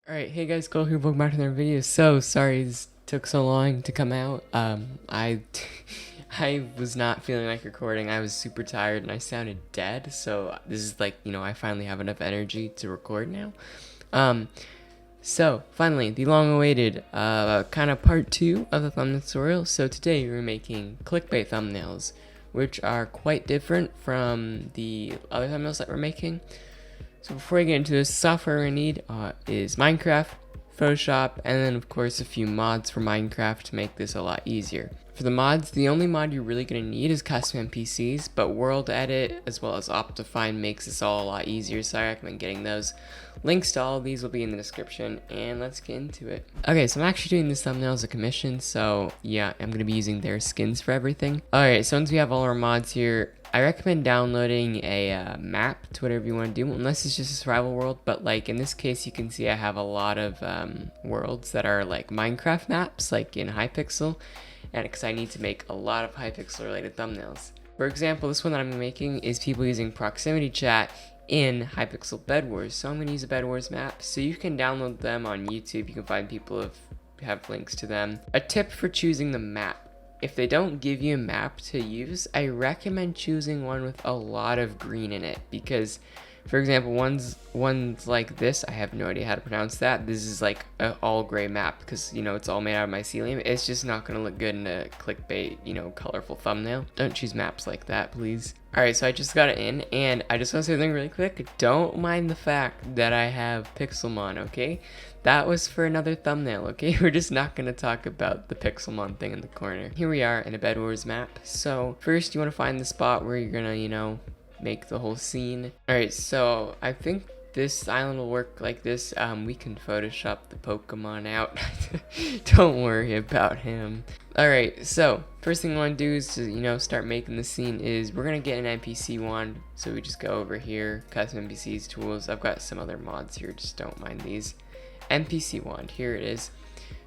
Alright, hey guys, Cole here, welcome back to another video. So, sorry this took so long to come out. I was not feeling like recording. I was super tired and I sounded dead. So, this is like, I finally have enough energy to record now. So, finally, the long-awaited, kind of part 2 of the thumbnail tutorial. So, today we're making clickbait thumbnails, which are quite different from the other thumbnails that we're making. So before I get into this, software we need is Minecraft, Photoshop, and then of course a few mods for Minecraft to make this a lot easier. For the mods, the only mod you're really going to need is custom NPCs, but World Edit as well as Optifine makes this all a lot easier, so I recommend getting those. Links to all of these will be in the description, and let's get into it. Okay, so I'm actually doing this thumbnail as a commission, so yeah, I'm going to be using their skins for everything. Alright, so once we have all our mods here, I recommend downloading a map to whatever you want to do, unless it's just a survival world, but like in this case you can see I have a lot of worlds that are like Minecraft maps, like in Hypixel, and because I need to make a lot of Hypixel related thumbnails. For example, this one that I'm making is people using proximity chat in Hypixel Bed Wars, so I'm going to use a Bed Wars map, so you can download them on YouTube. You can find people who have links to them. A tip for choosing the map: if they don't give you a map to use, I recommend choosing one with a lot of green in it, because for example, ones like this, I have no idea how to pronounce that. This is like an all gray map because it's all made out of mycelium. It's just not gonna look good in a clickbait colorful thumbnail. Don't choose maps like that, please. Alright, so I just got it in, and I just want to say something really quick. Don't mind the fact that I have Pixelmon, okay? That was for another thumbnail, okay? We're just not going to talk about the Pixelmon thing in the corner. Here we are in a Bed Wars map. So first you want to find the spot where you're going to, make the whole scene. Alright, so I think this island will work like this. We can Photoshop the Pokemon out. Don't worry about him. Alright, so first thing we want to do is to, start making the scene is we're going to get an NPC wand. So we just go over here, custom NPCs, tools. I've got some other mods here, just don't mind these. NPC wand, here it is.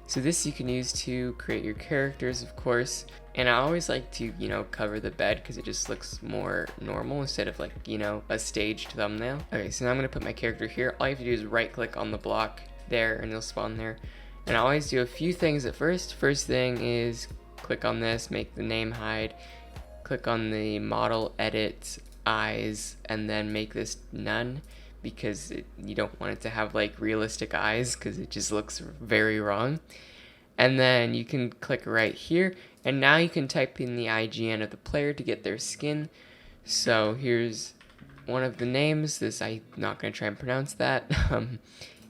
So this you can use to create your characters, of course. And I always like to, cover the bed because it just looks more normal instead of like, a staged thumbnail. Okay, so now I'm going to put my character here. All you have to do is right click on the block there and it'll spawn there. And I always do a few things at first. First thing is click on this, make the name hide. Click on the model, edit, eyes, and then make this none, because you don't want it to have like realistic eyes because it just looks very wrong. And then you can click right here, and now you can type in the IGN of the player to get their skin. So here's one of the names. This, I'm not going to try and pronounce that. And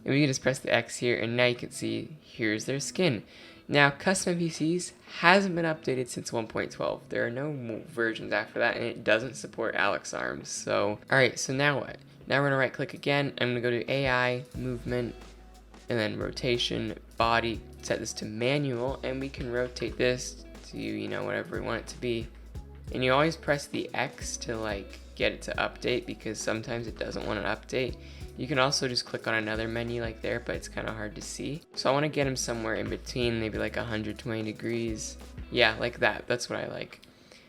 we can just press the X here, and now you can see here's their skin. Now, custom NPCs hasn't been updated since 1.12. There are no more versions after that, and it doesn't support Alex arms. So, alright, so now what? Now we're going to right click again. I'm going to go to AI, movement, and then rotation, body, set this to manual, and we can rotate this to, whatever we want it to be. And you always press the X to like get it to update, because sometimes it doesn't want to update. You can also just click on another menu like there, but it's kind of hard to see. So I want to get him somewhere in between, maybe like 120 degrees. Yeah, like that. That's what I like.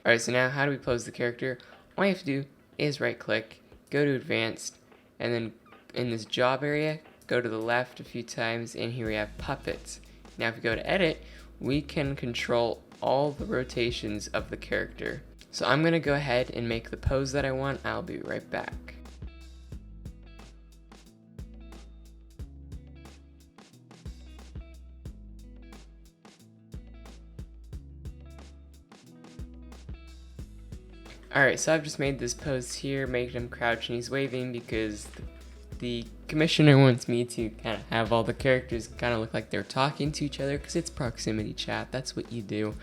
Alright, so now how do we pose the character? All you have to do is right click, go to advanced, and then in this job area, go to the left a few times, and here we have puppets. Now if we go to edit, we can control all the rotations of the character. So I'm going to go ahead and make the pose that I want. I'll be right back. Alright, so I've just made this pose here, making him crouch and he's waving because the commissioner wants me to kind of have all the characters kind of look like they're talking to each other, because it's proximity chat. That's what you do.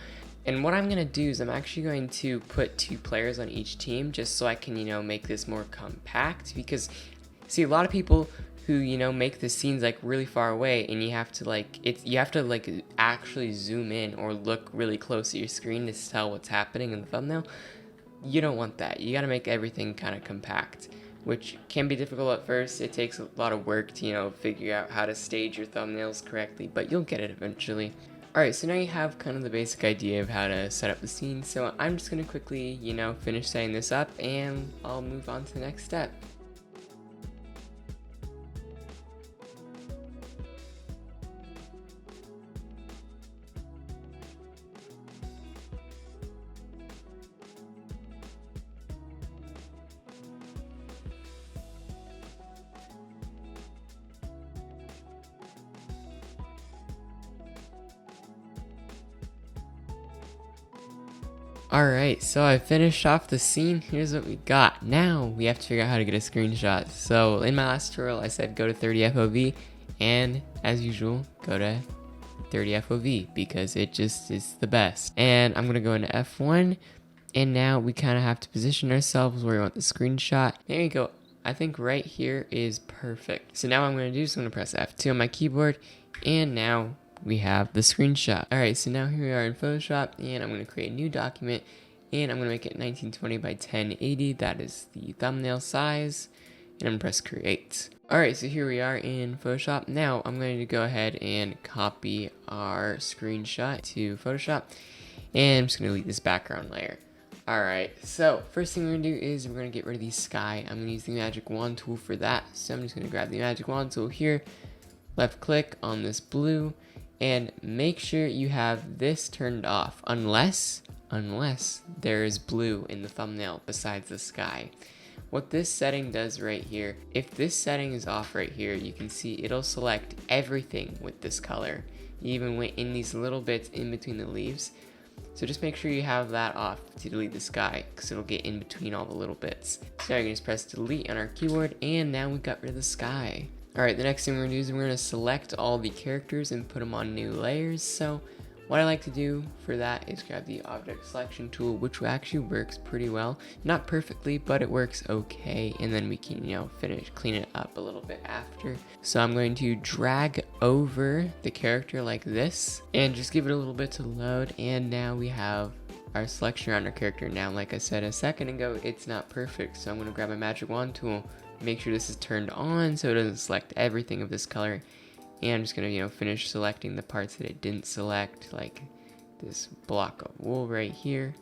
And what I'm going to do is I'm actually going to put 2 players on each team just so I can, make this more compact, because see, a lot of people who, make the scenes like really far away, and you have to actually zoom in or look really close at your screen to tell what's happening in the thumbnail. You don't want that. You got to make everything kind of compact, which can be difficult at first. It takes a lot of work to, figure out how to stage your thumbnails correctly, but you'll get it eventually. Alright, so now you have kind of the basic idea of how to set up the scene, so I'm just going to quickly, finish setting this up, and I'll move on to the next step. Alright, so I finished off the scene. Here's what we got. Now we have to figure out how to get a screenshot. So in my last tutorial I said go to 30 FOV, and as usual go to 30 FOV because it just is the best. And I'm gonna go into F1, and now we kind of have to position ourselves where we want the screenshot. There you go. I think right here is perfect. So now what I'm going to do is I'm going to press F2 on my keyboard, and now we have the screenshot. Alright, so now here we are in Photoshop, and I'm going to create a new document, and I'm going to make it 1920 by 1080. That is the thumbnail size, and I'm going to press create. Alright, so here we are in Photoshop. Now I'm going to go ahead and copy our screenshot to Photoshop, and I'm just going to delete this background layer. Alright, so first thing we're going to do is we're going to get rid of the sky. I'm going to use the magic wand tool for that. So I'm just going to grab the magic wand tool here, left click on this blue, and make sure you have this turned off unless there is blue in the thumbnail besides the sky. What this setting does right here, if this setting is off right here, you can see it'll select everything with this color, even in these little bits in between the leaves. So just make sure you have that off to delete the sky, because it'll get in between all the little bits. So you can just press delete on our keyboard, and now we got rid of the sky. Alright, the next thing we're going to do is we're going to select all the characters and put them on new layers. So what I like to do for that is grab the object selection tool, which actually works pretty well. Not perfectly, but it works okay. And then we can, clean it up a little bit after. So I'm going to drag over the character like this and just give it a little bit to load. And now we have our selection around our character. Now, like I said a second ago, it's not perfect. So I'm going to grab my magic wand tool, make sure this is turned on so it doesn't select everything of this color. And I'm just going to, finish selecting the parts that it didn't select, like this block of wool right here.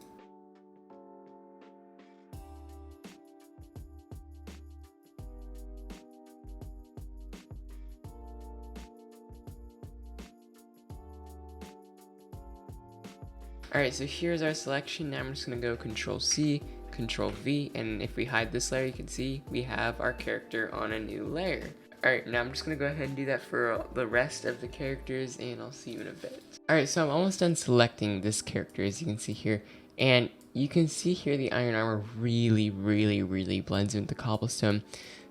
Alright, so here's our selection. Now I'm just going to go Control C, Control V, and if we hide this layer, you can see we have our character on a new layer. Alright, now I'm just going to go ahead and do that for the rest of the characters, and I'll see you in a bit. Alright, so I'm almost done selecting this character, as you can see here, and you can see here the iron armor really blends in with the cobblestone.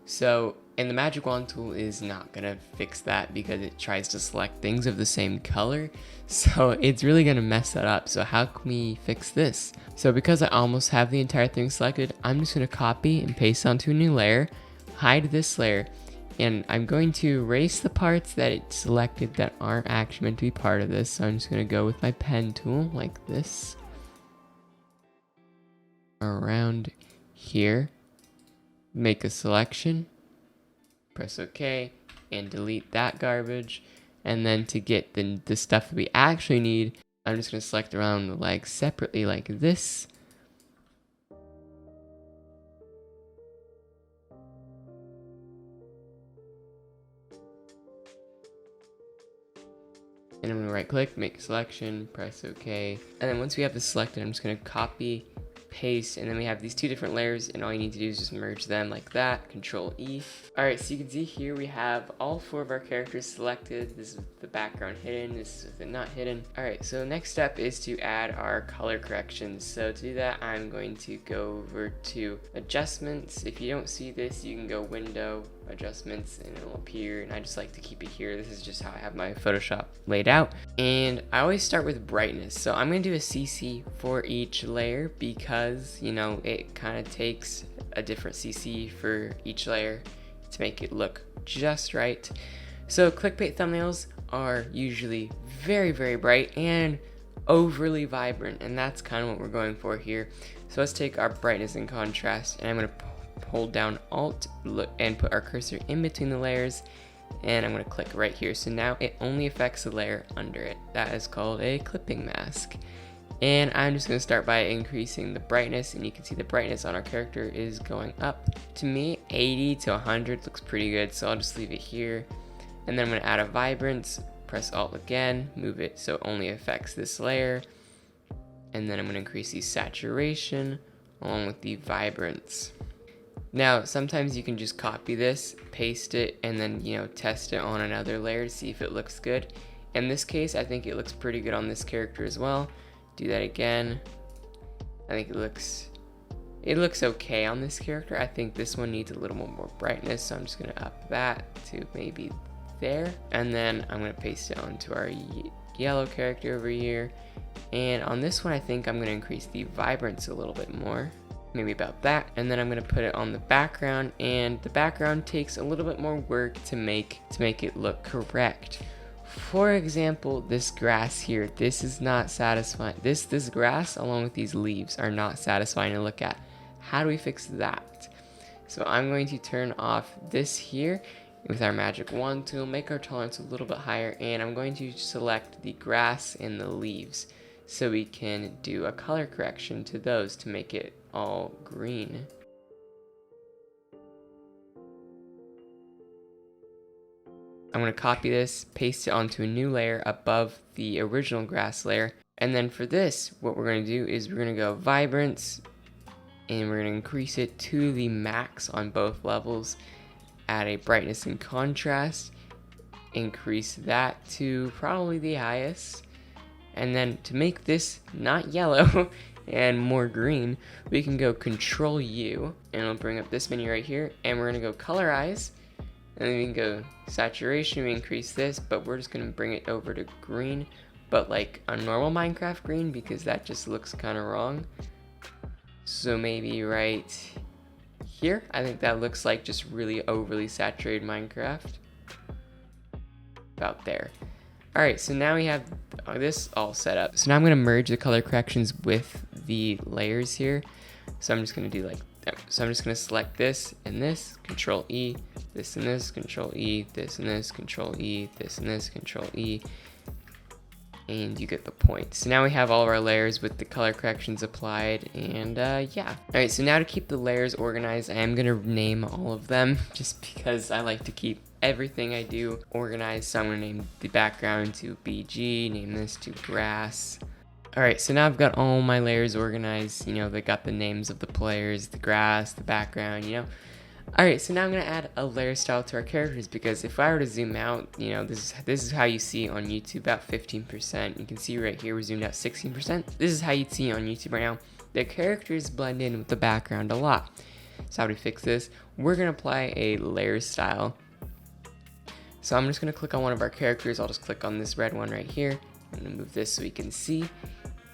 So, and the magic wand tool is not going to fix that because it tries to select things of the same color, so it's really going to mess that up. So how can we fix this? So because I almost have the entire thing selected, I'm just going to copy and paste onto a new layer, hide this layer, and I'm going to erase the parts that it selected that aren't actually meant to be part of this. So I'm just going to go with my pen tool like this around here, make a selection, press OK, and delete that garbage. And then to get the stuff that we actually need, I'm just going to select around the legs separately like this. And I'm going to right click, make a selection, press OK. And then once we have this selected, I'm just going to copy, paste, and then we have these two different layers, and all you need to do is just merge them like that, Control E. Alright, so you can see here we have all four of our characters selected. This is the background hidden, this is the not hidden. Alright, so the next step is to add our color corrections. So to do that, I'm going to go over to adjustments. If you don't see this, you can go window, adjustments, and it'll appear, and I just like to keep it here. This is just how I have my Photoshop laid out, and I always start with brightness. So I'm going to do a CC for each layer because it kind of takes a different CC for each layer to make it look just right. So clickbait thumbnails are usually very bright and overly vibrant, and that's kind of what we're going for here. So let's take our brightness and contrast, and I'm going to hold down Alt and put our cursor in between the layers, and I'm going to click right here. So now it only affects the layer under it. That is called a clipping mask. And I'm just going to start by increasing the brightness, and you can see the brightness on our character is going up. To me, 80 to 100 looks pretty good, so I'll just leave it here. And then I'm going to add a vibrance, press Alt again, move it so it only affects this layer. And then I'm going to increase the saturation along with the vibrance. Now, sometimes you can just copy this, paste it, and then, test it on another layer to see if it looks good. In this case, I think it looks pretty good on this character as well. Do that again. I think it looks okay on this character. I think this one needs a little more brightness, so I'm just gonna up that to maybe there. And then I'm gonna paste it onto our yellow character over here. And on this one, I think I'm gonna increase the vibrance a little bit more, maybe about that. And then I'm gonna put it on the background, and the background takes a little bit more work to make it look correct. For example, this grass here, this is not satisfying. This grass along with these leaves are not satisfying to look at. How do we fix that? So I'm going to turn off this here with our magic wand tool, make our tolerance a little bit higher, and I'm going to select the grass and the leaves so we can do a color correction to those to make it all green. I'm going to copy this, paste it onto a new layer above the original grass layer, and then for this, what we're going to do is we're going to go vibrance, and we're going to increase it to the max on both levels, add a brightness and contrast, increase that to probably the highest, and then to make this not yellow and more green, we can go Control U, and it'll bring up this menu right here, and we're going to go colorize, and then we can go saturation, we increase this, but we're just going to bring it over to green, but like a normal Minecraft green, because that just looks kind of wrong. So maybe right here, I think that looks like just really overly saturated Minecraft. About there. Alright, so now we have this all set up. So now I'm going to merge the color corrections with the layers here. So I'm just going to do like, so I'm just going to select this and this, Control E, this and this, Control E, this and this, Control E, this and this, Control E. And you get the point. So now we have all of our layers with the color corrections applied, and yeah. Alright, so now to keep the layers organized, I am going to name all of them, just because I like to keep everything I do organized. So I'm going to name the background to BG, name this to grass. Alright, so now I've got all my layers organized, you know, they got the names of the players, the grass, the background, you know. Alright, so now I'm going to add a layer style to our characters, because if I were to zoom out, you know, this is how you see on YouTube, about 15%. You can see right here we're zoomed out 16%. This is how you'd see on YouTube right now. The characters blend in with the background a lot. So how do we fix this? We're going to apply a layer style. So I'm just going to click on one of our characters. I'll just click on this red one right here. I'm going to move this so we can see.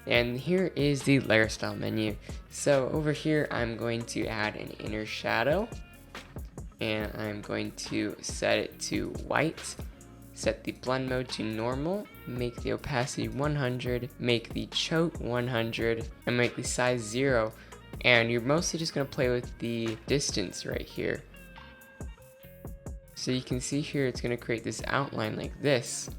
And here is the layer style menu. So over here I'm going to add an inner shadow. And I'm going to set it to white, set the blend mode to normal, make the opacity 100, make the choke 100, and make the size 0. And you're mostly just going to play with the distance right here. So you can see here it's going to create this outline like this.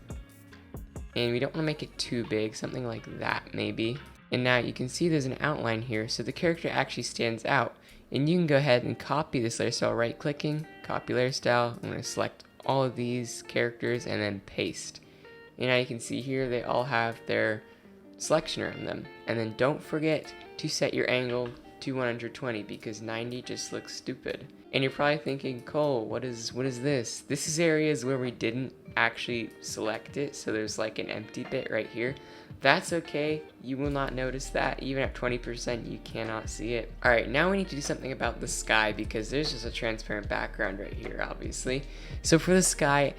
And we don't want to make it too big, something like that maybe. And now you can see there's an outline here, so the character actually stands out. And you can go ahead and copy this layer style, right clicking, copy layer style. I'm going to select all of these characters and then paste. And now you can see here they all have their selection around them. And then don't forget to set your angle to 120, because 90 just looks stupid. And you're probably thinking, Cole, what is this? This is areas where we didn't actually select it, so there's like an empty bit right here. That's okay, you will not notice that. Even at 20%, you cannot see it. Alright, now we need to do something about the sky, because there's just a transparent background right here, obviously. So for the sky,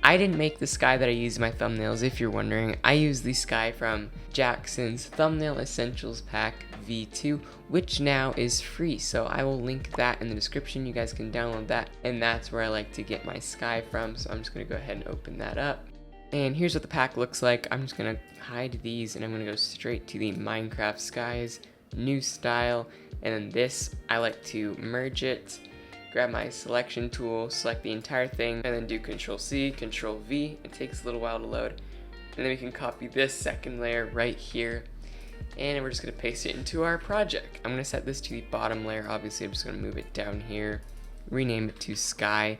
I didn't make the sky that I use in my thumbnails, if you're wondering. I used the sky from Jackson's Thumbnail Essentials Pack V2, which now is free, so I will link that in the description. You guys can download that, and that's where I like to get my sky from. So I'm just going to go ahead and open that up. And here's what the pack looks like. I'm just going to hide these, and I'm going to go straight to the Minecraft skies, new style, and then this, I like to merge it, grab my selection tool, select the entire thing, and then do Control C, Control V. It takes a little while to load. And then we can copy this second layer right here, and we're just going to paste it into our project. I'm going to set this to the bottom layer. Obviously, I'm just going to move it down here, rename it to sky.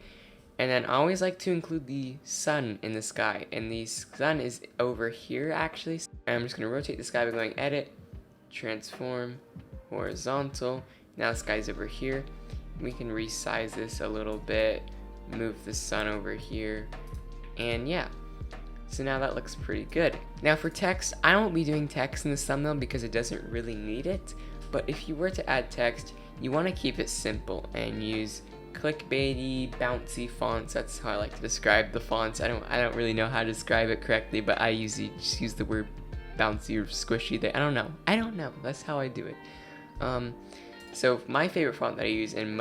And then I always like to include the sun in the sky, and the sun is over here actually. And I'm just going to rotate the sky by going edit, transform, horizontal. Now the sky's over here. We can resize this a little bit, move the sun over here, and yeah. So now that looks pretty good. Now for text, I won't be doing text in this thumbnail because it doesn't really need it. But if you were to add text, you want to keep it simple and use clickbaity, bouncy fonts. That's how I like to describe the fonts. I don't really know how to describe it correctly, but I usually just use the word bouncy or squishy there. I don't know. That's how I do it. So my favorite font that I use in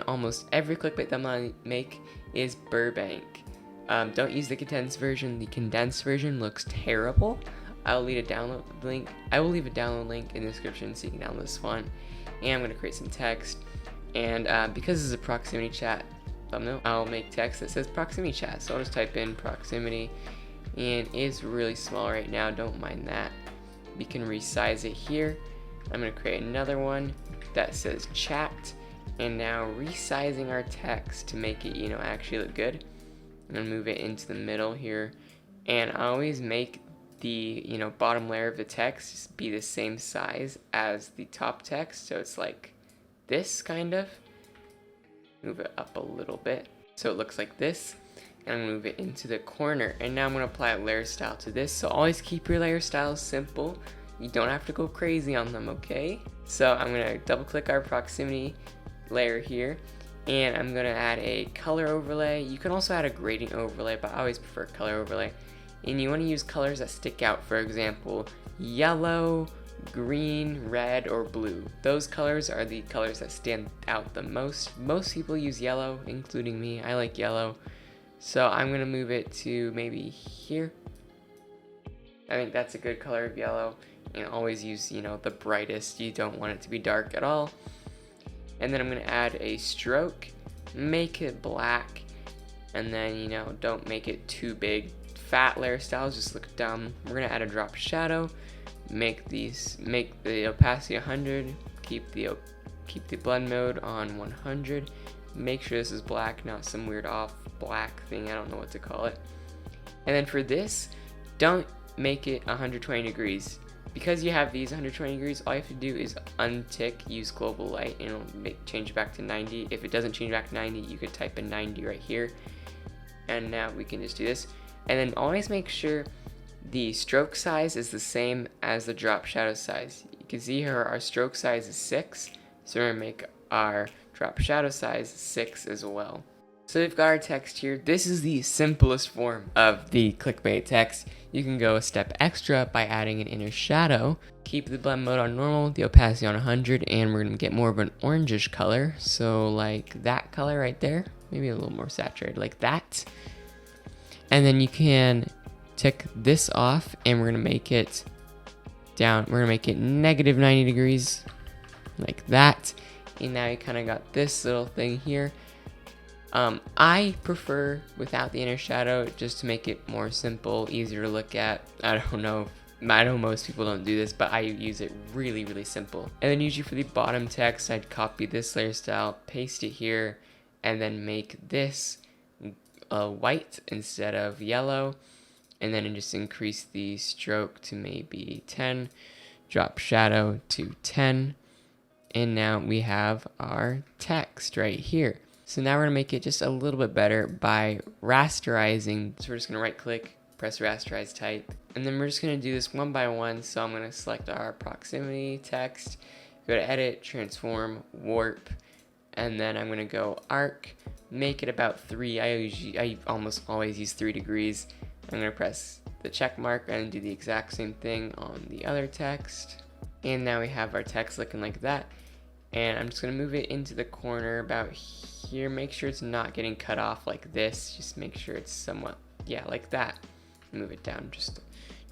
almost every clickbait thumbnail I make is Burbank. Don't use the condensed version. The condensed version looks terrible. I will leave a download link in the description so you can download this font. And I'm going to create some text. And because this is a proximity chat thumbnail, I'll make text that says proximity chat. So I'll just type in proximity, and it's really small right now. Don't mind that. We can resize it here. I'm going to create another one that says chat, and now resizing our text to make it, actually look good. I'm going to move it into the middle here, and I always make the, bottom layer of the text be the same size as the top text, so it's like this kind of. Move it up a little bit so it looks like this, and I'm going to move it into the corner, and now I'm going to apply a layer style to this. So always keep your layer styles simple. You don't have to go crazy on them, okay? So I'm going to double click our proximity layer here, and I'm going to add a color overlay. You can also add a gradient overlay, but I always prefer color overlay. And you want to use colors that stick out, for example, yellow, green, red, or blue. Those colors are the colors that stand out the most. Most people use yellow, including me. I like yellow. So I'm going to move it to maybe here. I think that's a good color of yellow. Always use, the brightest. You don't want it to be dark at all. And then I'm going to add a stroke, make it black, and then, don't make it too big. Fat layer styles just look dumb. We're going to add a drop shadow, make the opacity 100, keep the blend mode on 100. Make sure this is black, not some weird off black thing. I don't know what to call it. And then for this, don't make it 120 degrees. Because you have these 120 degrees, all you have to do is untick, use global light, and it'll change it back to 90. If it doesn't change back to 90, you could type in 90 right here. And now we can just do this. And then always make sure the stroke size is the same as the drop shadow size. You can see here our stroke size is 6, so we're going to make our drop shadow size 6 as well. So we've got our text here. This is the simplest form of the clickbait text. You can go a step extra by adding an inner shadow. Keep the blend mode on normal, the opacity on 100, and we're going to get more of an orangish color. So like that color right there, maybe a little more saturated like that. And then you can tick this off, and we're going to make it down. We're going to make it negative 90 degrees like that. And now you kind of got this little thing here. I prefer without the inner shadow just to make it more simple, easier to look at. I know most people don't do this, but I use it really, really simple. And then usually for the bottom text, I'd copy this layer style, paste it here, and then make this white instead of yellow. And then just increase the stroke to maybe 10, drop shadow to 10. And now we have our text right here. So now we're going to make it just a little bit better by rasterizing. So we're just going to right click, press rasterize type. And then we're just going to do this one by one. So I'm going to select our proximity text, go to edit, transform, warp, and then I'm going to go arc, make it about 3. I almost always use 3 degrees. I'm going to press the check mark and do the exact same thing on the other text. And now we have our text looking like that. And I'm just going to move it into the corner about here. Make sure it's not getting cut off like this. Just make sure it's somewhat, like that. Move it down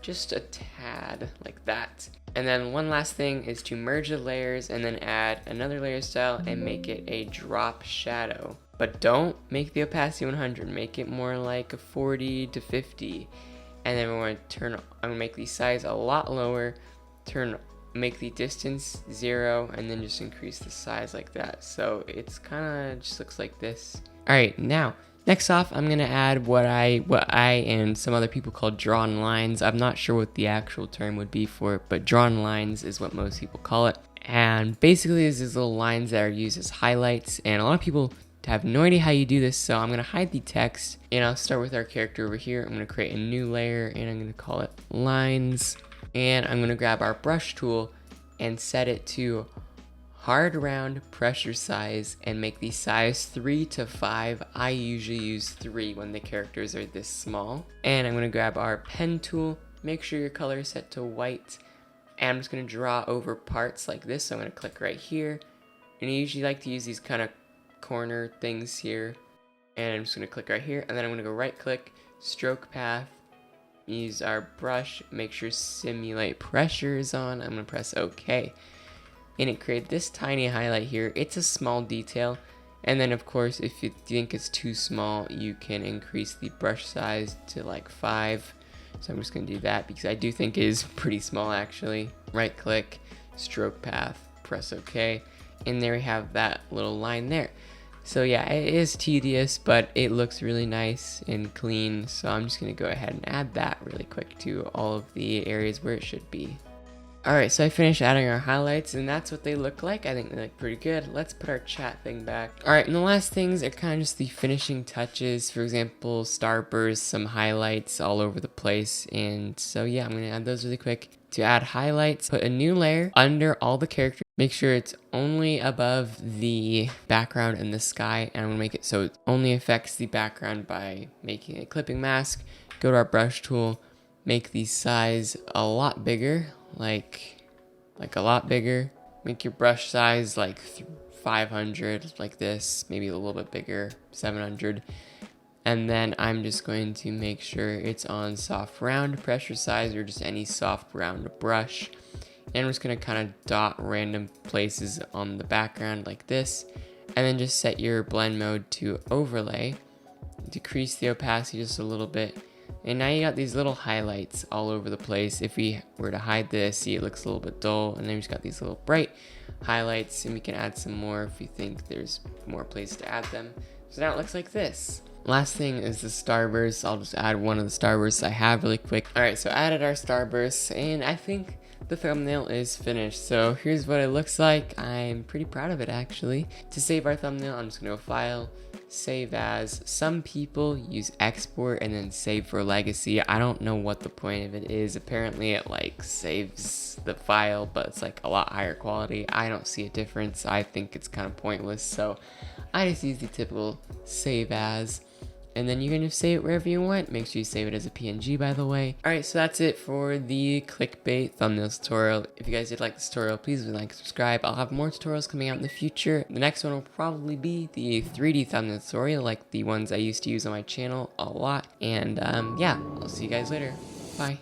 just a tad like that. And then one last thing is to merge the layers and then add another layer style and make it a drop shadow. But don't make the opacity 100. Make it more like a 40 to 50. And then I'm going to make the size a lot lower. Make the distance 0, and then just increase the size like that. So it's kind of just looks like this. All right, now next off, I'm gonna add what I and some other people call drawn lines. I'm not sure what the actual term would be for it, but drawn lines is what most people call it. And basically, these little lines that are used as highlights, and a lot of people have no idea how you do this, so I'm going to hide the text, and I'll start with our character over here. I'm going to create a new layer, and I'm going to call it lines, and I'm going to grab our brush tool and set it to hard round pressure size and make the size 3 to 5. I usually use 3 when the characters are this small. And I'm going to grab our pen tool, make sure your color is set to white, and I'm just going to draw over parts like this. So I'm going to click right here, and I usually like to use these kind of corner things here, and I'm just going to click right here, and then I'm going to go right click, stroke path, use our brush, make sure simulate pressure is on. I'm going to press OK. And it created this tiny highlight here. It's a small detail, and then of course if you think it's too small, you can increase the brush size to like 5. So I'm just going to do that because I do think it is pretty small actually. Right click, stroke path, press OK, and there we have that little line there. So yeah, it is tedious, but it looks really nice and clean, so I'm just going to go ahead and add that really quick to all of the areas where it should be. Alright, so I finished adding our highlights, and that's what they look like. I think they look pretty good. Let's put our chat thing back. Alright, and the last things are kind of just the finishing touches. For example, starburst, some highlights all over the place. And so yeah, I'm going to add those really quick. To add highlights, put a new layer under all the characters. Make sure it's only above the background and the sky. And I'm going to make it so it only affects the background by making a clipping mask. Go to our brush tool, make the size a lot bigger. Like a lot bigger. Make your brush size like 500, like this, maybe a little bit bigger, 700. And then I'm just going to make sure it's on soft round pressure size, or just any soft round brush. And I'm just going to kind of dot random places on the background like this, and then just set your blend mode to overlay, decrease the opacity just a little bit. And now you got these little highlights all over the place. If we were to hide this, see, it looks a little bit dull. And then we just got these little bright highlights, and we can add some more if we think there's more places to add them. So now it looks like this. Last thing is the starburst. I'll just add one of the starbursts I have really quick. Alright, so I added our starbursts, and I think the thumbnail is finished. So here's what it looks like. I'm pretty proud of it actually. To save our thumbnail, I'm just gonna go File, Save As. Some people use export and then save for legacy. I don't know what the point of it is. Apparently it like saves the file, but it's like a lot higher quality. I don't see a difference. I think it's kind of pointless, so I just use the typical save as. And then you can just save it wherever you want. Make sure you save it as a PNG, by the way. Alright, so that's it for the clickbait thumbnail tutorial. If you guys did like this tutorial, please like and subscribe. I'll have more tutorials coming out in the future. The next one will probably be the 3D thumbnail tutorial, like the ones I used to use on my channel a lot. And yeah, I'll see you guys later. Bye.